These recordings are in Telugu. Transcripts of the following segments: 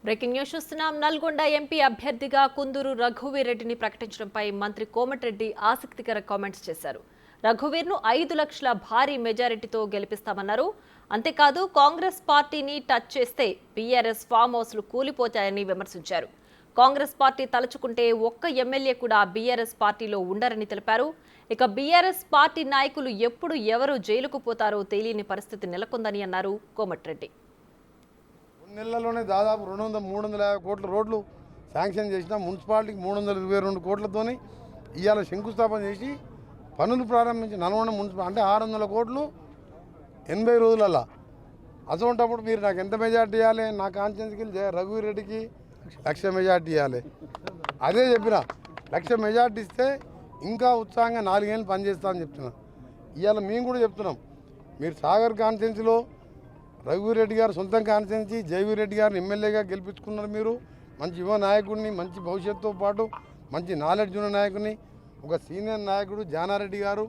బ్రేకింగ్ న్యూస్ చూస్తున్నాం. నల్గొండ ఎంపీ అభ్యర్థిగా కుందూరు రఘువీర్ రెడ్డిని ప్రకటించడంపై మంత్రి కోమటిరెడ్డి ఆసక్తికర కామెంట్స్ చేశారు. రఘువీర్ను 5 లక్షల భారీ మెజారిటీతో గెలిపిస్తామన్నారు. అంతేకాదు కాంగ్రెస్ పార్టీని టచ్ చేస్తే బీఆర్ఎస్ ఫామ్ హౌస్లు కూలిపోతాయని విమర్శించారు. కాంగ్రెస్ పార్టీ తలుచుకుంటే ఒక్క ఎమ్మెల్యే కూడా బీఆర్ఎస్ పార్టీలో ఉండరని తెలిపారు. ఇక బీఆర్ఎస్ పార్టీ నాయకులు ఎప్పుడు ఎవరు జైలుకు పోతారో తెలియని పరిస్థితి నెలకొందని అన్నారు కోమటిరెడ్డి. నెలలోనే దాదాపు 200-350 కోట్ల రోడ్లు శాంక్షన్ చేసిన మున్సిపాలిటీకి 322 కోట్లతోని ఇవాళ శంకుస్థాపన చేసి పనులు ప్రారంభించి నల్గొండ మున్సిపాలిటీ అంటే 600 కోట్లు 80 రోజులల్లా. అటువంటిప్పుడు మీరు నాకు ఎంత మెజార్టీ ఇవ్వాలి? నా కాన్స్టిట్యున్సీకి రఘువీర్ రెడ్డికి 1,00,000 మెజార్టీ ఇవ్వాలి. అదే చెప్పిన 1,00,000 మెజార్టీ ఇస్తే ఇంకా ఉత్సాహంగా 4 ఏళ్ళు పనిచేస్తామని చెప్తున్నాను. ఇవాళ మేము కూడా చెప్తున్నాం, మీరు సాగర్ కాన్స్టిట్యున్సీలో రఘువీర్ రెడ్డి గారు సొంతం కాన్స్టిట్యున్సీ జయవీర్ రెడ్డి గారిని ఎమ్మెల్యేగా గెలిపించుకున్నారు. మీరు మంచి యువ నాయకుడిని, మంచి భవిష్యత్తుతో పాటు మంచి నాలెడ్జ్ ఉన్న నాయకుడిని, ఒక సీనియర్ నాయకుడు జానారెడ్డి గారు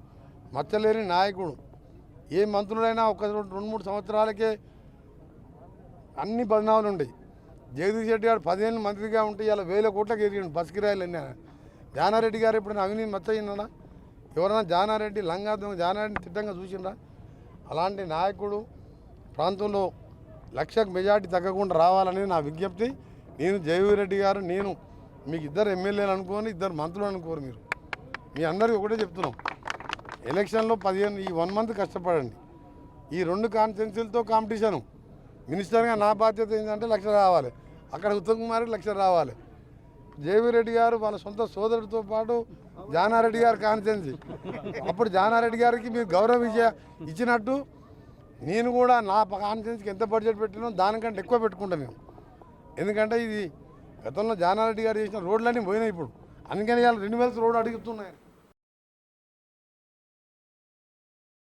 మచ్చలేని నాయకుడు. ఏ మంత్రులైనా ఒక 2-3 సంవత్సరాలకే అన్ని బదనాలు ఉంటాయి. జగదీష్ రెడ్డి గారు 10 ఏళ్ళు మంత్రిగా ఉంటే ఇలా 1000 కోట్లకు ఎదిగిండు బస్ కిరాయిలు అన్నీ. జానారెడ్డి గారు ఎప్పుడైనా అవినీతి మచ్చయిందా? ఎవరైనా జానారెడ్డి జానారెడ్డిని తిట్టంగా చూసిండ్రా? అలాంటి నాయకుడు ప్రాంతంలో 1,00,000 మెజార్టీ తగ్గకుండా రావాలని నా విజ్ఞప్తి. నేను జయవీర్ రెడ్డి గారు, నేను మీకు 2 ఎమ్మెల్యేలు అనుకోని 2 మంత్రులు అనుకోరు. మీరు మీ అందరికీ ఒకటే చెప్తున్నాం, ఎలక్షన్లో 15 ఈ 1 మంత్ కష్టపడండి. ఈ 2 కాన్స్టిట్యున్సీలతో కాంపిటీషను. మినిస్టర్గా నా బాధ్యత ఏంటంటే 1,00,000 రావాలి, అక్కడ ఉత్తమ్ కుమార్కి 1,00,000 రావాలి. జయవీర్ రెడ్డి గారు వాళ్ళ సొంత సోదరుడితో పాటు జానారెడ్డి గారి కాన్స్టిట్యున్సీ, అప్పుడు జానారెడ్డి గారికి మీరు గౌరవం ఇచ్చినట్టు నేను కూడా నా కాన్స్టిట్యున్సీకి ఎంత బడ్జెట్ పెట్టినో దానికంటే ఎక్కువ పెట్టుకుంటాను నేను. ఎందుకంటే ఇది గతంలో జానారెడ్డి గారు చేసిన రోడ్లన్నీ పోయినాయి ఇప్పుడు. అందుకని ఇవాళ 2 రోడ్డు అడుగుతున్నాయి.